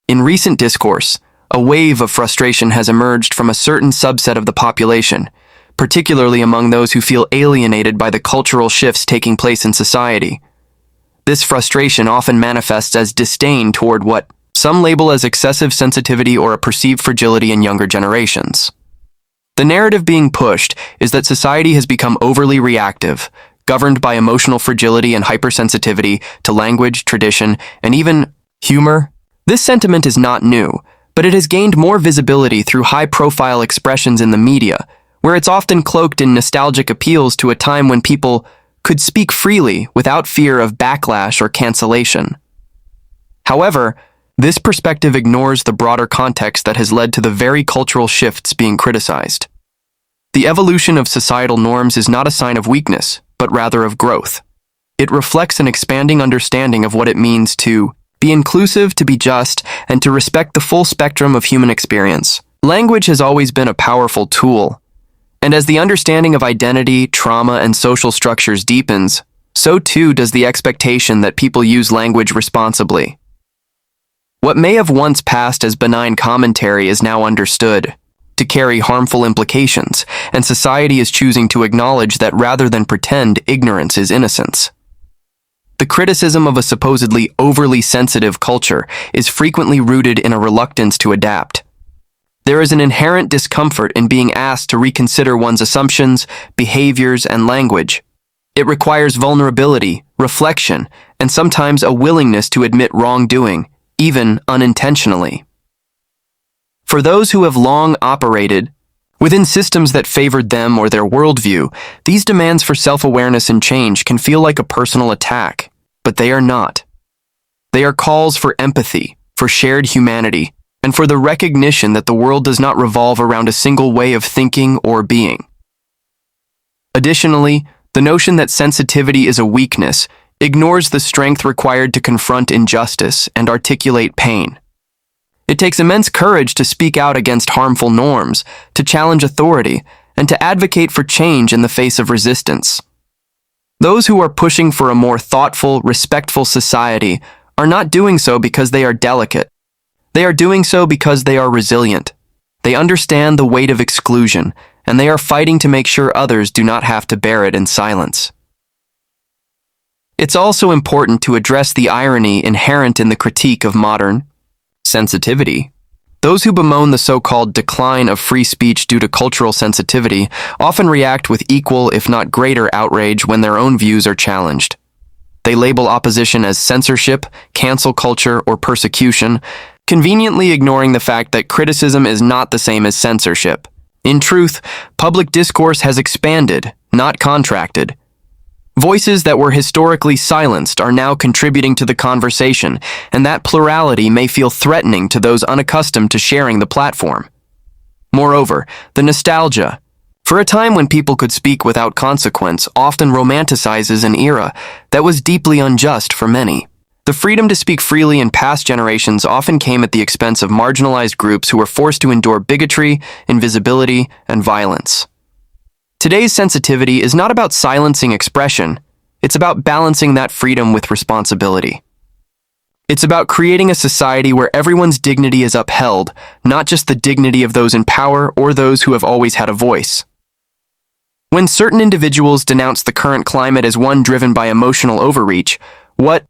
In recent discourse, a wave of frustration has emerged from a certain subset of the population, particularly among those who feel alienated by the cultural shifts taking place in society. This frustration often manifests as disdain toward what some label as excessive sensitivity or a perceived fragility in younger generations. The narrative being pushed is that society has become overly reactive, governed by emotional fragility and hypersensitivity to language, tradition, and even humor. This sentiment is not new, but it has gained more visibility through high-profile expressions in the media, where it's often cloaked in nostalgic appeals to a time when people could speak freely without fear of backlash or cancellation. However, this perspective ignores the broader context that has led to the very cultural shifts being criticized. The evolution of societal norms is not a sign of weakness, but rather of growth. It reflects an expanding understanding of what it means to be inclusive, to be just, and to respect the full spectrum of human experience. Language has always been a powerful tool, and as the understanding of identity, trauma, and social structures deepens, so too does the expectation that people use language responsibly. What may have once passed as benign commentary is now understood to carry harmful implications, and society is choosing to acknowledge that rather than pretend ignorance is innocence. The criticism of a supposedly overly sensitive culture is frequently rooted in a reluctance to adapt. There is an inherent discomfort in being asked to reconsider one's assumptions, behaviors, and language. It requires vulnerability, reflection, and sometimes a willingness to admit wrongdoing, even unintentionally. For those who have long operated within systems that favored them or their worldview, these demands for self-awareness and change can feel like a personal attack, but they are not. They are calls for empathy, for shared humanity, and for the recognition that the world does not revolve around a single way of thinking or being. Additionally, the notion that sensitivity is a weakness ignores the strength required to confront injustice and articulate pain. It takes immense courage to speak out against harmful norms, to challenge authority, and to advocate for change in the face of resistance. Those who are pushing for a more thoughtful, respectful society are not doing so because they are delicate. They are doing so because they are resilient. They understand the weight of exclusion, and they are fighting to make sure others do not have to bear it in silence. It's also important to address the irony inherent in the critique of modern sensitivity. Those who bemoan the so-called decline of free speech due to cultural sensitivity often react with equal, if not greater, outrage when their own views are challenged. They label opposition as censorship, cancel culture, or persecution, conveniently ignoring the fact that criticism is not the same as censorship. In truth, public discourse has expanded, not contracted. Voices that were historically silenced are now contributing to the conversation, and that plurality may feel threatening to those unaccustomed to sharing the platform. Moreover, the nostalgia for a time when people could speak without consequence often romanticizes an era that was deeply unjust for many. The freedom to speak freely in past generations often came at the expense of marginalized groups who were forced to endure bigotry, invisibility, and violence. Today's sensitivity is not about silencing expression, it's about balancing that freedom with responsibility. It's about creating a society where everyone's dignity is upheld, not just the dignity of those in power or those who have always had a voice. When certain individuals denounce the current climate as one driven by emotional overreach, what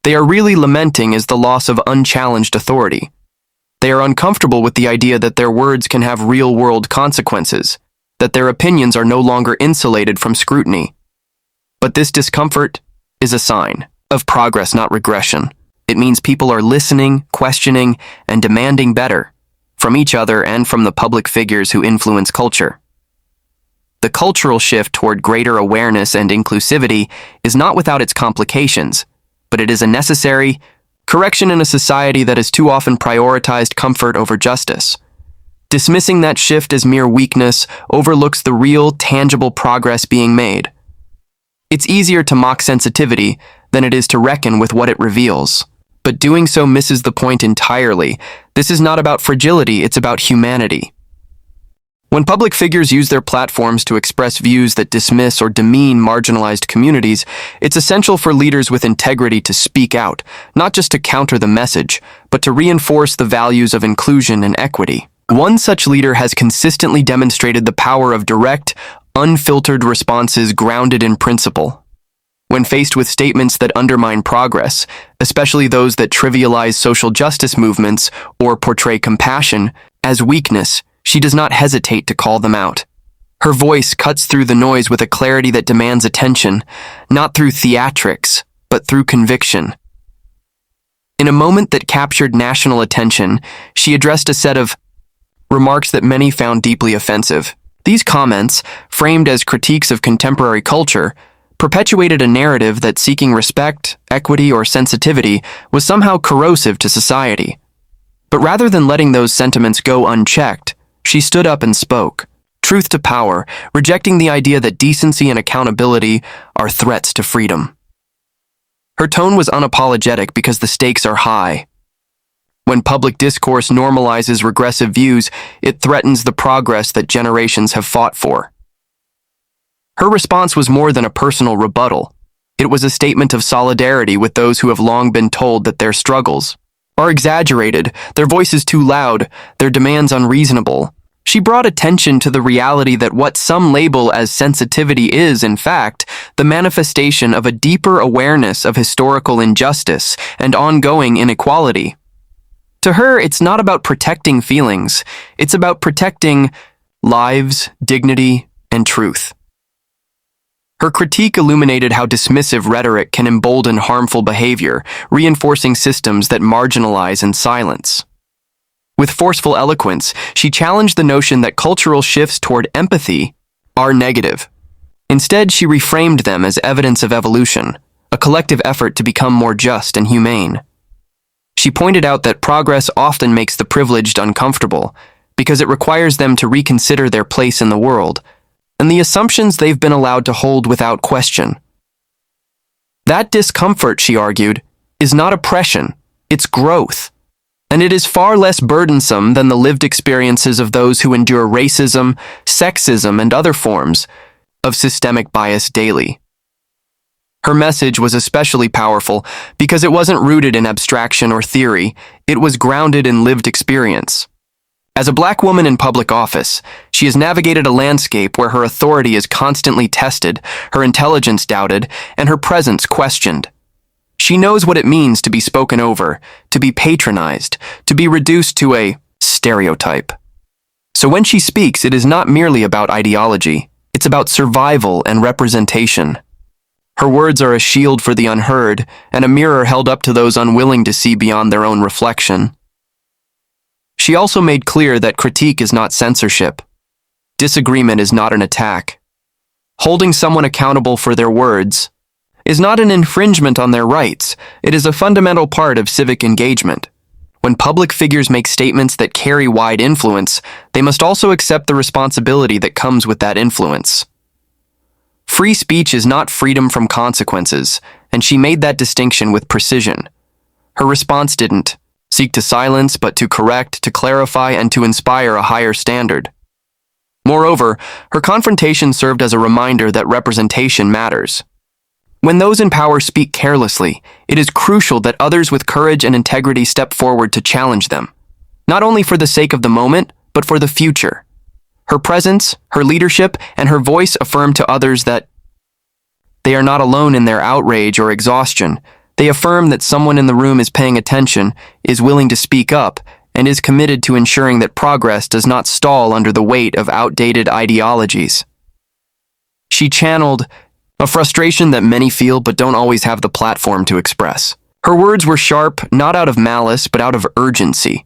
they are really lamenting is the loss of unchallenged authority. They are uncomfortable with the idea that their words can have real-world consequences, that their opinions are no longer insulated from scrutiny. But this discomfort is a sign of progress, not regression. It means people are listening, questioning, and demanding better from each other and from the public figures who influence culture. The cultural shift toward greater awareness and inclusivity is not without its complications, but it is a necessary correction in a society that has too often prioritized comfort over justice. Dismissing that shift as mere weakness overlooks the real, tangible progress being made. It's easier to mock sensitivity than it is to reckon with what it reveals. But doing so misses the point entirely. This is not about fragility, it's about humanity. When public figures use their platforms to express views that dismiss or demean marginalized communities, it's essential for leaders with integrity to speak out, not just to counter the message, but to reinforce the values of inclusion and equity. One such leader has consistently demonstrated the power of direct, unfiltered responses grounded in principle. When faced with statements that undermine progress, especially those that trivialize social justice movements or portray compassion as weakness, she does not hesitate to call them out. Her voice cuts through the noise with a clarity that demands attention, not through theatrics, but through conviction. In a moment that captured national attention, she addressed a set of remarks that many found deeply offensive. These comments, framed as critiques of contemporary culture, perpetuated a narrative that seeking respect, equity, or sensitivity was somehow corrosive to society. But rather than letting those sentiments go unchecked, she stood up and spoke, truth to power, rejecting the idea that decency and accountability are threats to freedom. Her tone was unapologetic because the stakes are high. When public discourse normalizes regressive views, it threatens the progress that generations have fought for. Her response was more than a personal rebuttal. It was a statement of solidarity with those who have long been told that their struggles are exaggerated, their voices too loud, their demands unreasonable. She brought attention to the reality that what some label as sensitivity is, in fact, the manifestation of a deeper awareness of historical injustice and ongoing inequality. To her, it's not about protecting feelings, it's about protecting lives, dignity, and truth. Her critique illuminated how dismissive rhetoric can embolden harmful behavior, reinforcing systems that marginalize and silence. With forceful eloquence, she challenged the notion that cultural shifts toward empathy are negative. Instead, she reframed them as evidence of evolution, a collective effort to become more just and humane. She pointed out that progress often makes the privileged uncomfortable because it requires them to reconsider their place in the world and the assumptions they've been allowed to hold without question. That discomfort, she argued, is not oppression, it's growth. And it is far less burdensome than the lived experiences of those who endure racism, sexism, and other forms of systemic bias daily. Her message was especially powerful because it wasn't rooted in abstraction or theory, it was grounded in lived experience. As a Black woman in public office, she has navigated a landscape where her authority is constantly tested, her intelligence doubted, and her presence questioned. She knows what it means to be spoken over, to be patronized, to be reduced to a stereotype. So when she speaks, it is not merely about ideology, it's about survival and representation. Her words are a shield for the unheard and a mirror held up to those unwilling to see beyond their own reflection. She also made clear that critique is not censorship. Disagreement is not an attack. Holding someone accountable for their words is not an infringement on their rights. It is a fundamental part of civic engagement. When public figures make statements that carry wide influence, they must also accept the responsibility that comes with that influence. Free speech is not freedom from consequences, and she made that distinction with precision. Her response didn't seek to silence, but to correct, to clarify, and to inspire a higher standard. Moreover, her confrontation served as a reminder that representation matters. When those in power speak carelessly, it is crucial that others with courage and integrity step forward to challenge them, not only for the sake of the moment, but for the future. Her presence, her leadership, and her voice affirm to others that they are not alone in their outrage or exhaustion. They affirm that someone in the room is paying attention, is willing to speak up, and is committed to ensuring that progress does not stall under the weight of outdated ideologies. She channeled a frustration that many feel but don't always have the platform to express. Her words were sharp, not out of malice, but out of urgency.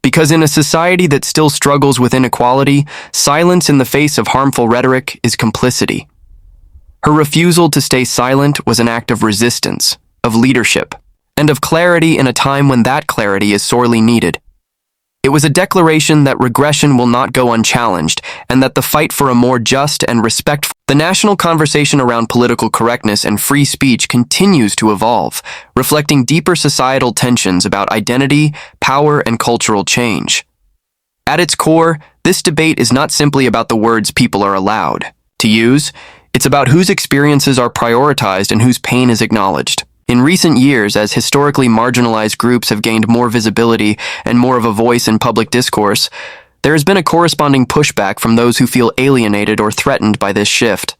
Because in a society that still struggles with inequality, silence in the face of harmful rhetoric is complicity. Her refusal to stay silent was an act of resistance, of leadership, and of clarity in a time when that clarity is sorely needed. It was a declaration that regression will not go unchallenged, and that the fight for a more just and respectful. The national conversation around political correctness and free speech continues to evolve, reflecting deeper societal tensions about identity, power, and cultural change. At its core, this debate is not simply about the words people are allowed to use, it's about whose experiences are prioritized and whose pain is acknowledged. In recent years, as historically marginalized groups have gained more visibility and more of a voice in public discourse, there has been a corresponding pushback from those who feel alienated or threatened by this shift.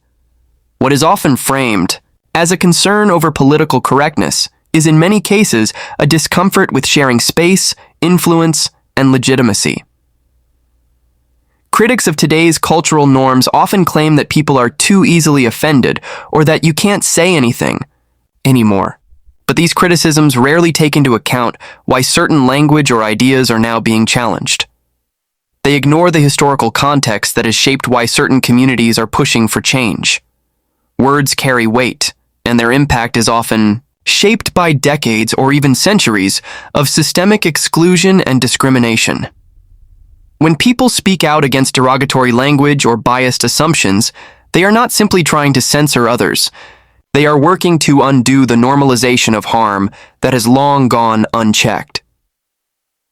What is often framed as a concern over political correctness is in many cases a discomfort with sharing space, influence, and legitimacy. Critics of today's cultural norms often claim that people are too easily offended or that you can't say anything anymore. But these criticisms rarely take into account why certain language or ideas are now being challenged. They ignore the historical context that has shaped why certain communities are pushing for change. Words carry weight, and their impact is often shaped by decades or even centuries of systemic exclusion and discrimination. When people speak out against derogatory language or biased assumptions, they are not simply trying to censor others. They are working to undo the normalization of harm that has long gone unchecked.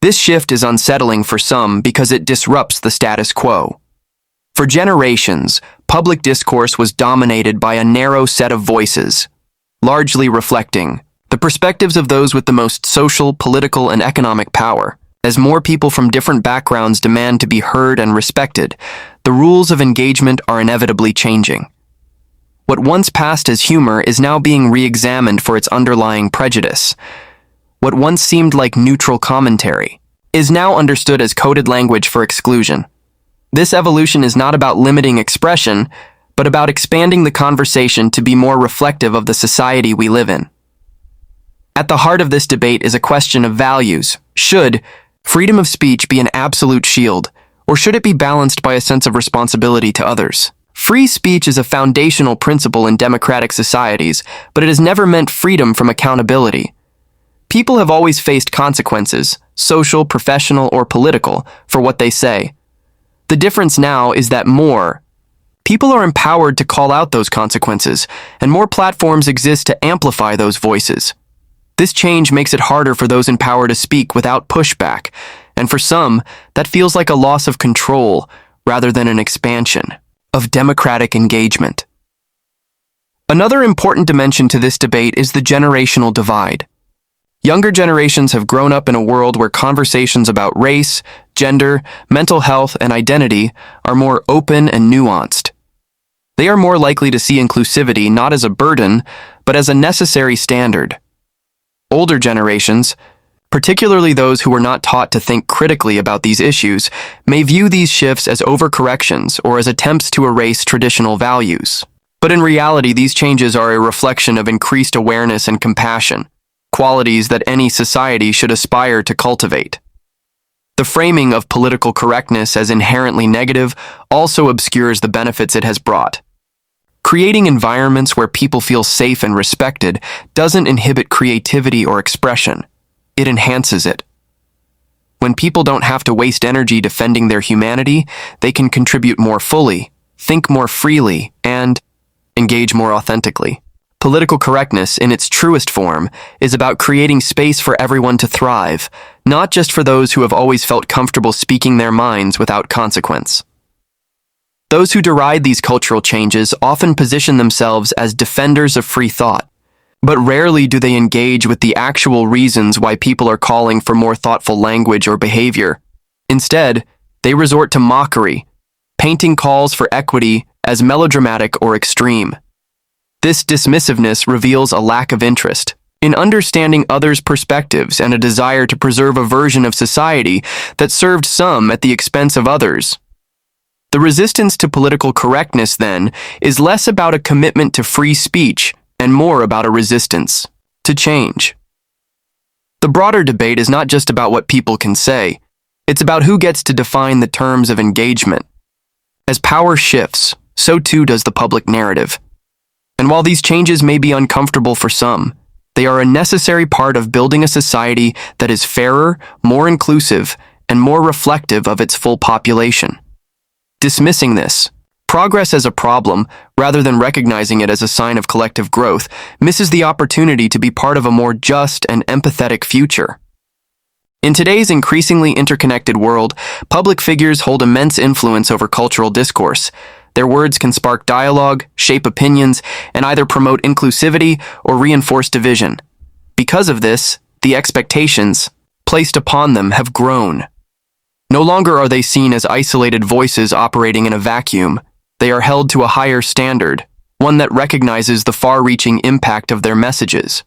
This shift is unsettling for some because it disrupts the status quo. For generations, public discourse was dominated by a narrow set of voices, largely reflecting the perspectives of those with the most social, political, and economic power. As more people from different backgrounds demand to be heard and respected, the rules of engagement are inevitably changing. What once passed as humor is now being re-examined for its underlying prejudice. What once seemed like neutral commentary is now understood as coded language for exclusion. This evolution is not about limiting expression, but about expanding the conversation to be more reflective of the society we live in. At the heart of this debate is a question of values. Should freedom of speech be an absolute shield, or should it be balanced by a sense of responsibility to others? Free speech is a foundational principle in democratic societies, but it has never meant freedom from accountability. People have always faced consequences, social, professional, or political, for what they say. The difference now is that people are empowered to call out those consequences, and more platforms exist to amplify those voices. This change makes it harder for those in power to speak without pushback, and for some, that feels like a loss of control rather than an expansion of democratic engagement. Another important dimension to this debate is the generational divide. Younger generations have grown up in a world where conversations about race, gender, mental health, and identity are more open and nuanced. They are more likely to see inclusivity not as a burden, but as a necessary standard. Older generations, particularly those who were not taught to think critically about these issues, may view these shifts as overcorrections or as attempts to erase traditional values. But in reality, these changes are a reflection of increased awareness and compassion, qualities that any society should aspire to cultivate. The framing of political correctness as inherently negative also obscures the benefits it has brought. Creating environments where people feel safe and respected doesn't inhibit creativity or expression. It enhances it. When people don't have to waste energy defending their humanity, they can contribute more fully, think more freely, and engage more authentically. Political correctness, in its truest form, is about creating space for everyone to thrive, not just for those who have always felt comfortable speaking their minds without consequence. Those who deride these cultural changes often position themselves as defenders of free thought, but rarely do they engage with the actual reasons why people are calling for more thoughtful language or behavior. Instead, they resort to mockery, painting calls for equity as melodramatic or extreme. This dismissiveness reveals a lack of interest in understanding others' perspectives and a desire to preserve a version of society that served some at the expense of others. The resistance to political correctness, then, is less about a commitment to free speech and more about a resistance to change. The broader debate is not just about what people can say, it's about who gets to define the terms of engagement. As power shifts, so too does the public narrative. And while these changes may be uncomfortable for some, they are a necessary part of building a society that is fairer, more inclusive, and more reflective of its full population. Dismissing this, progress as a problem, rather than recognizing it as a sign of collective growth, misses the opportunity to be part of a more just and empathetic future. In today's increasingly interconnected world, public figures hold immense influence over cultural discourse. Their words can spark dialogue, shape opinions, and either promote inclusivity or reinforce division. Because of this, the expectations placed upon them have grown. No longer are they seen as isolated voices operating in a vacuum. They are held to a higher standard, one that recognizes the far-reaching impact of their messages.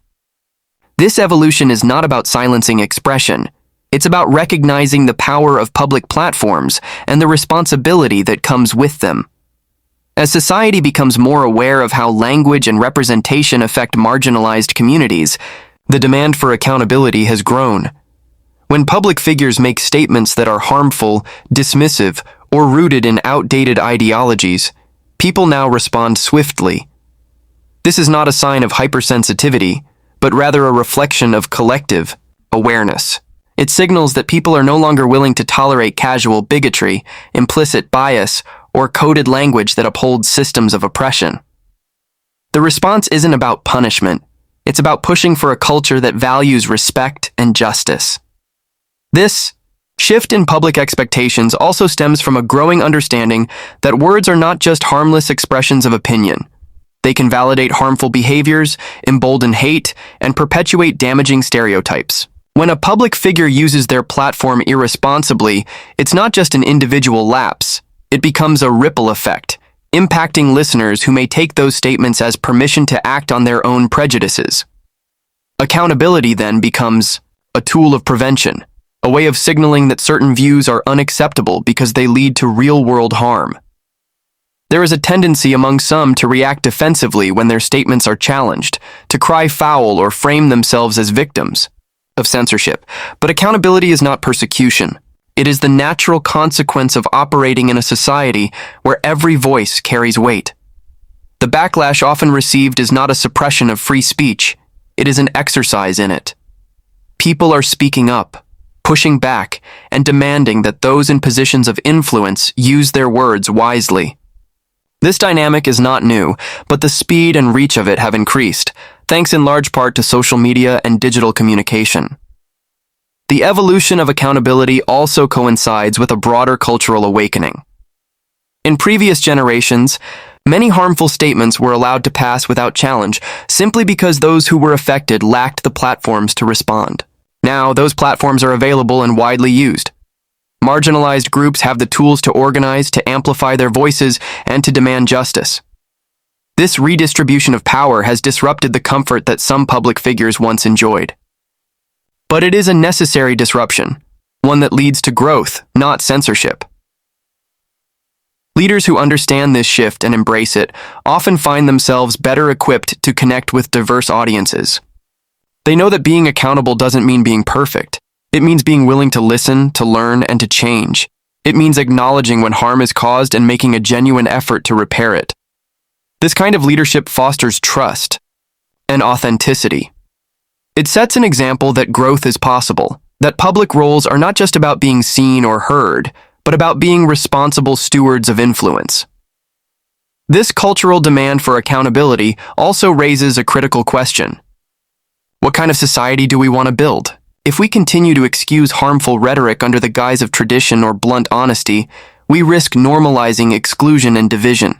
This evolution is not about silencing expression. It's about recognizing the power of public platforms and the responsibility that comes with them. As society becomes more aware of how language and representation affect marginalized communities, the demand for accountability has grown. When public figures make statements that are harmful, dismissive, or rooted in outdated ideologies, people now respond swiftly. This is not a sign of hypersensitivity, but rather a reflection of collective awareness. It signals that people are no longer willing to tolerate casual bigotry, implicit bias, or coded language that upholds systems of oppression. The response isn't about punishment. It's about pushing for a culture that values respect and justice. This shift in public expectations also stems from a growing understanding that words are not just harmless expressions of opinion. They can validate harmful behaviors, embolden hate, and perpetuate damaging stereotypes. When a public figure uses their platform irresponsibly, it's not just an individual lapse. It becomes a ripple effect, impacting listeners who may take those statements as permission to act on their own prejudices. Accountability then becomes a tool of prevention, a way of signaling that certain views are unacceptable because they lead to real-world harm. There is a tendency among some to react defensively when their statements are challenged, to cry foul or frame themselves as victims of censorship. But accountability is not persecution. It is the natural consequence of operating in a society where every voice carries weight. The backlash often received is not a suppression of free speech. It is an exercise in it. People are speaking up, pushing back, and demanding that those in positions of influence use their words wisely. This dynamic is not new, but the speed and reach of it have increased, thanks in large part to social media and digital communication. The evolution of accountability also coincides with a broader cultural awakening. In previous generations, many harmful statements were allowed to pass without challenge simply because those who were affected lacked the platforms to respond. Now, those platforms are available and widely used. Marginalized groups have the tools to organize, to amplify their voices, and to demand justice. This redistribution of power has disrupted the comfort that some public figures once enjoyed. But it is a necessary disruption, one that leads to growth, not censorship. Leaders who understand this shift and embrace it often find themselves better equipped to connect with diverse audiences. They know that being accountable doesn't mean being perfect. It means being willing to listen, to learn, and to change. It means acknowledging when harm is caused and making a genuine effort to repair it. This kind of leadership fosters trust and authenticity. It sets an example that growth is possible, that public roles are not just about being seen or heard, but about being responsible stewards of influence. This cultural demand for accountability also raises a critical question. What kind of society do we want to build? If we continue to excuse harmful rhetoric under the guise of tradition or blunt honesty, we risk normalizing exclusion and division.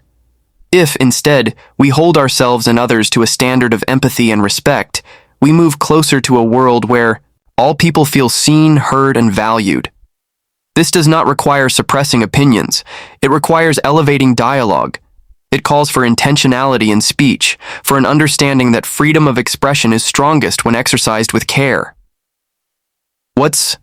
If, instead, we hold ourselves and others to a standard of empathy and respect, we move closer to a world where all people feel seen, heard, and valued. This does not require suppressing opinions. It requires elevating dialogue. It calls for intentionality in speech, for an understanding that freedom of expression is strongest when exercised with care. What's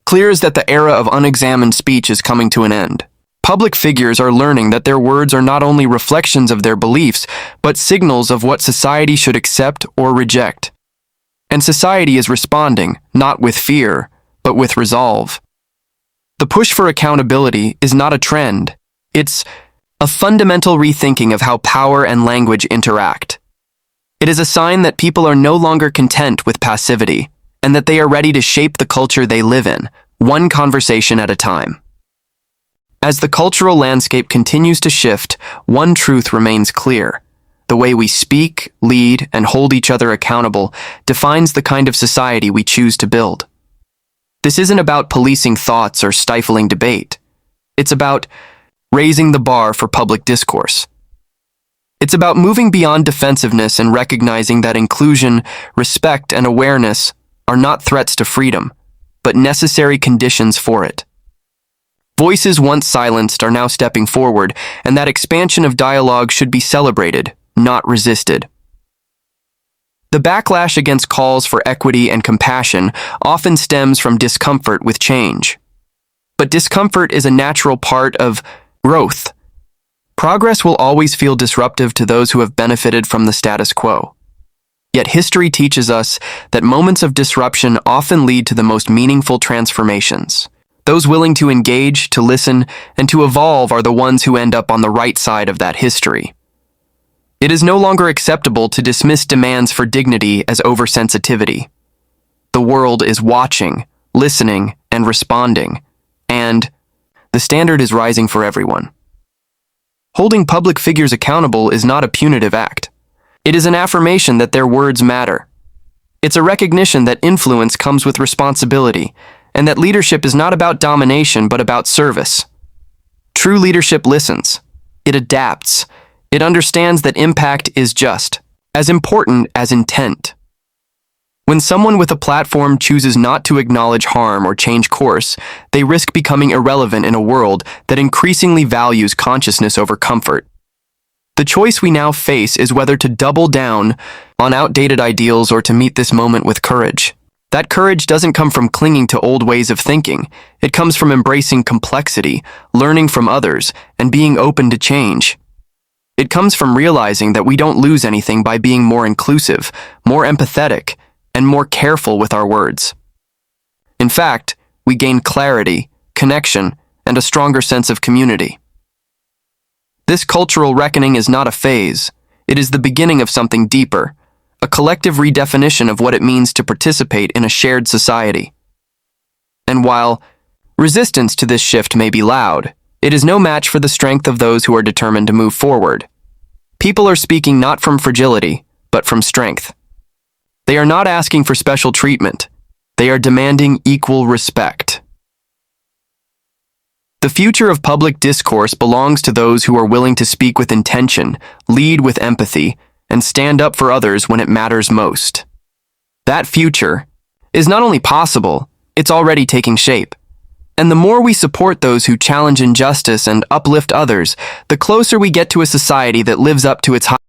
clear is that the era of unexamined speech is coming to an end. Public figures are learning that their words are not only reflections of their beliefs, but signals of what society should accept or reject. And society is responding, not with fear, but with resolve. The push for accountability is not a trend. It's a fundamental rethinking of how power and language interact. It is a sign that people are no longer content with passivity, and that they are ready to shape the culture they live in, one conversation at a time. As the cultural landscape continues to shift, one truth remains clear. The way we speak, lead, and hold each other accountable defines the kind of society we choose to build. This isn't about policing thoughts or stifling debate. It's about raising the bar for public discourse. It's about moving beyond defensiveness and recognizing that inclusion, respect, and awareness are not threats to freedom, but necessary conditions for it. Voices once silenced are now stepping forward, and that expansion of dialogue should be celebrated, not resisted. The backlash against calls for equity and compassion often stems from discomfort with change. But discomfort is a natural part of growth. Progress will always feel disruptive to those who have benefited from the status quo. Yet history teaches us that moments of disruption often lead to the most meaningful transformations. Those willing to engage, to listen, and to evolve are the ones who end up on the right side of that history. It is no longer acceptable to dismiss demands for dignity as oversensitivity. The world is watching, listening, and responding, and the standard is rising for everyone. Holding public figures accountable is not a punitive act. It is an affirmation that their words matter. It's a recognition that influence comes with responsibility, and that leadership is not about domination but about service. True leadership listens. It adapts. It understands that impact is just as important as intent. When someone with a platform chooses not to acknowledge harm or change course, they risk becoming irrelevant in a world that increasingly values consciousness over comfort. The choice we now face is whether to double down on outdated ideals or to meet this moment with courage. That courage doesn't come from clinging to old ways of thinking. It comes from embracing complexity, learning from others, and being open to change. It comes from realizing that we don't lose anything by being more inclusive, more empathetic, and more careful with our words. In fact, we gain clarity, connection, and a stronger sense of community. This cultural reckoning is not a phase. It is the beginning of something deeper, a collective redefinition of what it means to participate in a shared society. And while resistance to this shift may be loud, it is no match for the strength of those who are determined to move forward. People are speaking not from fragility, but from strength. They are not asking for special treatment. They are demanding equal respect. The future of public discourse belongs to those who are willing to speak with intention, lead with empathy, and stand up for others when it matters most. That future is not only possible, it's already taking shape. And the more we support those who challenge injustice and uplift others, the closer we get to a society that lives up to its high